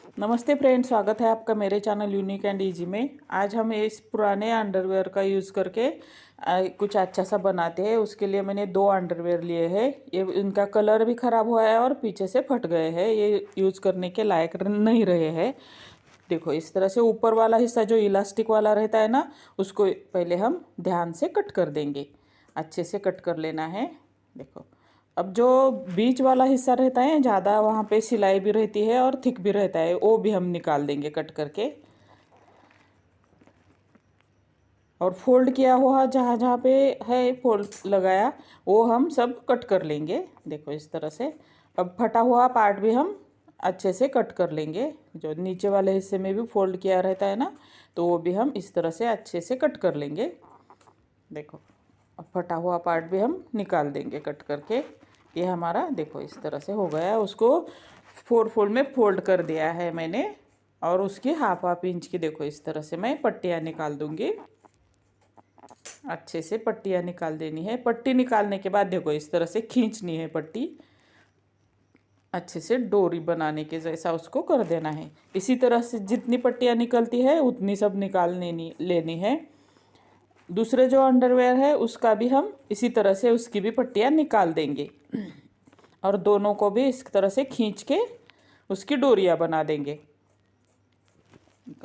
नमस्ते फ्रेंड्स, स्वागत है आपका मेरे चैनल यूनिक एंड इजी में। आज हम इस पुराने अंडरवेयर का यूज़ करके कुछ अच्छा सा बनाते हैं। उसके लिए मैंने 2 अंडरवेयर लिए हैं। ये इनका कलर भी ख़राब हुआ है और पीछे से फट गए हैं। ये यूज़ करने के लायक नहीं रहे हैं। देखो, इस तरह से ऊपर वाला हिस्सा जो इलास्टिक वाला रहता है ना, उसको पहले हम ध्यान से कट कर देंगे। अच्छे से कट कर लेना है। देखो, अब जो बीच वाला हिस्सा रहता है ज़्यादा, वहाँ पे सिलाई भी रहती है और थिक भी रहता है, वो भी हम निकाल देंगे कट करके। और फोल्ड किया हुआ जहाँ जहाँ पे है फोल्ड लगाया, वो हम सब कट कर लेंगे। देखो इस तरह से। अब फटा हुआ पार्ट भी हम अच्छे से कट कर लेंगे। जो नीचे वाले हिस्से में भी फोल्ड किया रहता है ना, तो वो भी हम इस तरह से अच्छे से कट कर लेंगे। देखो, अब फटा हुआ पार्ट भी हम निकाल देंगे कट करके। ये हमारा देखो इस तरह से हो गया है। उसको 4 फोल्ड में फोल्ड कर दिया है मैंने। और उसकी हाफ इंच की देखो इस तरह से मैं पट्टियाँ निकाल दूंगी। अच्छे से पट्टियाँ निकाल देनी है। पट्टी निकालने के बाद देखो इस तरह से खींचनी है पट्टी। अच्छे से डोरी बनाने के जैसा उसको कर देना है। इसी तरह से जितनी पट्टियाँ निकलती है उतनी सब लेनी है। दूसरे जो अंडरवेयर है उसका भी हम इसी तरह से उसकी भी पट्टियाँ निकाल देंगे। और दोनों को भी इस तरह से खींच के उसकी डोरियाँ बना देंगे।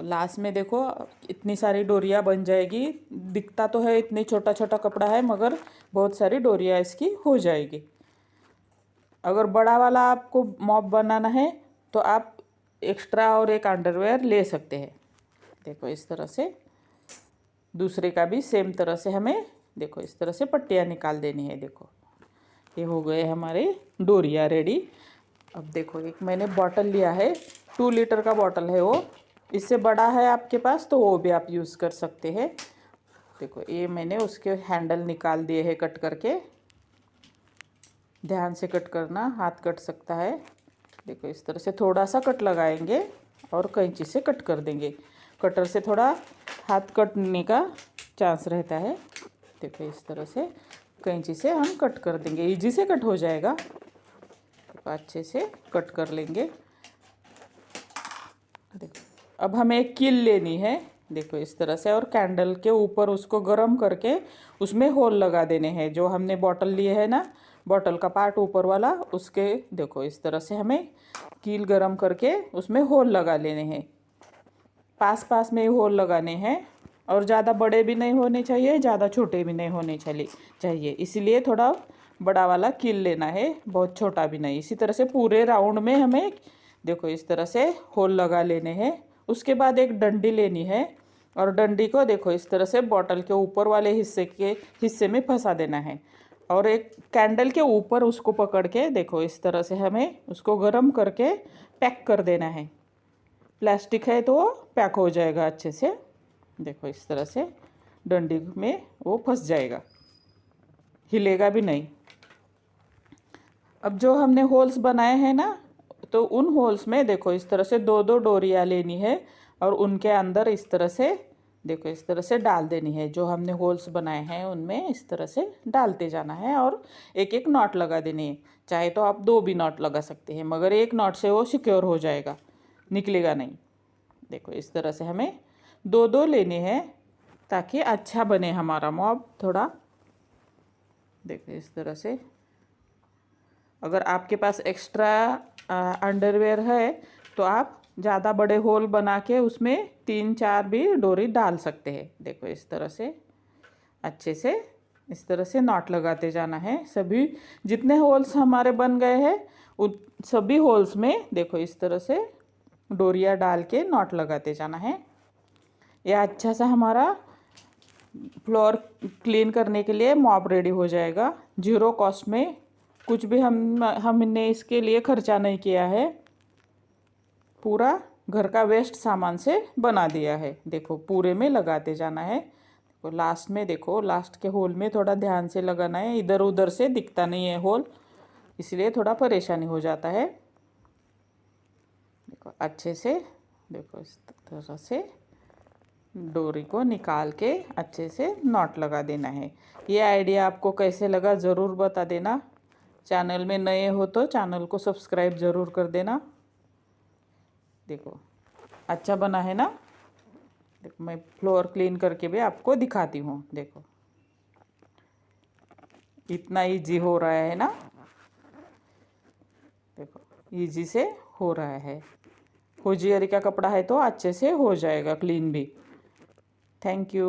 लास्ट में देखो इतनी सारी डोरियाँ बन जाएगी। दिखता तो है इतनी छोटा छोटा कपड़ा है, मगर बहुत सारी डोरियाँ इसकी हो जाएगी। अगर बड़ा वाला आपको मॉप बनाना है तो आप एक्स्ट्रा और एक अंडरवेयर ले सकते हैं। देखो इस तरह से दूसरे का भी सेम तरह से हमें देखो इस तरह से पट्टियाँ निकाल देनी है। देखो, ये हो गए हमारे डोरियाँ रेडी। अब देखो, एक मैंने बॉटल लिया है, 2 लीटर का बॉटल है वो। इससे बड़ा है आपके पास तो वो भी आप यूज़ कर सकते हैं। देखो, ये मैंने उसके हैंडल निकाल दिए हैं कट करके। ध्यान से कट करना, हाथ कट सकता है। देखो इस तरह से थोड़ा सा कट लगाएंगे और कैंची से कट कर देंगे। कटर से थोड़ा हाथ कटने का चांस रहता है। देखो इस तरह से कैंची से हम कट कर देंगे, इजी से कट हो जाएगा। तो अच्छे से कट कर लेंगे। देखो, अब हमें एक कील लेनी है। देखो इस तरह से, और कैंडल के ऊपर उसको गर्म करके उसमें होल लगा देने हैं। जो हमने बॉटल लिए है ना, बॉटल का पार्ट ऊपर वाला, उसके देखो इस तरह से हमें कील गर्म करके उसमें होल लगा लेने हैं। पास पास में होल लगाने हैं। और ज़्यादा बड़े भी नहीं होने चाहिए, ज़्यादा छोटे भी नहीं होने चाहिए। इसलिए थोड़ा बड़ा वाला कील लेना है, बहुत छोटा भी नहीं। इसी तरह से पूरे राउंड में हमें देखो इस तरह से होल लगा लेने हैं। उसके बाद एक डंडी लेनी है और डंडी को देखो इस तरह से बॉटल के ऊपर वाले हिस्से में फंसा देना है। और एक कैंडल के ऊपर उसको पकड़ के देखो इस तरह से हमें उसको गर्म करके पैक कर देना है। प्लास्टिक है तो पैक हो जाएगा अच्छे से। देखो इस तरह से डंडी में वो फंस जाएगा, हिलेगा भी नहीं। अब जो हमने होल्स बनाए हैं ना, तो उन होल्स में देखो इस तरह से 2-2 डोरियाँ लेनी है और उनके अंदर इस तरह से देखो इस तरह से डाल देनी है। जो हमने होल्स बनाए हैं उनमें इस तरह से डालते जाना है और एक एक नॉट लगा देनी है। चाहे तो आप 2 भी नॉट लगा सकते हैं, मगर एक नॉट से वो सिक्योर हो जाएगा, निकलेगा नहीं। देखो इस तरह से हमें 2-2 लेने हैं ताकि अच्छा बने हमारा मॉब थोड़ा। देखो इस तरह से। अगर आपके पास एक्स्ट्रा अंडरवेयर है तो आप ज़्यादा बड़े होल बना के उसमें 3-4 भी डोरी डाल सकते हैं। देखो इस तरह से अच्छे से इस तरह से नॉट लगाते जाना है। सभी जितने होल्स हमारे बन गए हैं उन सभी होल्स में देखो इस तरह से डोरियाँ डाल के नॉट लगाते जाना है। यह अच्छा सा हमारा फ्लोर क्लीन करने के लिए मॉप रेडी हो जाएगा। 0 कॉस्ट में, कुछ भी हमने इसके लिए खर्चा नहीं किया है। पूरा घर का वेस्ट सामान से बना दिया है। देखो पूरे में लगाते जाना है। तो लास्ट में देखो, लास्ट के होल में थोड़ा ध्यान से लगाना है। इधर उधर से दिखता नहीं है होल, इसलिए थोड़ा परेशानी हो जाता है। देखो अच्छे से देखो इस तरह से डोरी को निकाल के अच्छे से नॉट लगा देना है। ये आइडिया आपको कैसे लगा ज़रूर बता देना। चैनल में नए हो तो चैनल को सब्सक्राइब ज़रूर कर देना। देखो अच्छा बना है ना। देखो मैं फ्लोर क्लीन करके भी आपको दिखाती हूँ। देखो इतना इजी हो रहा है ना। देखो इजी से हो रहा है। होजियरी का कपड़ा है तो अच्छे से हो जाएगा क्लीन भी। Thank you.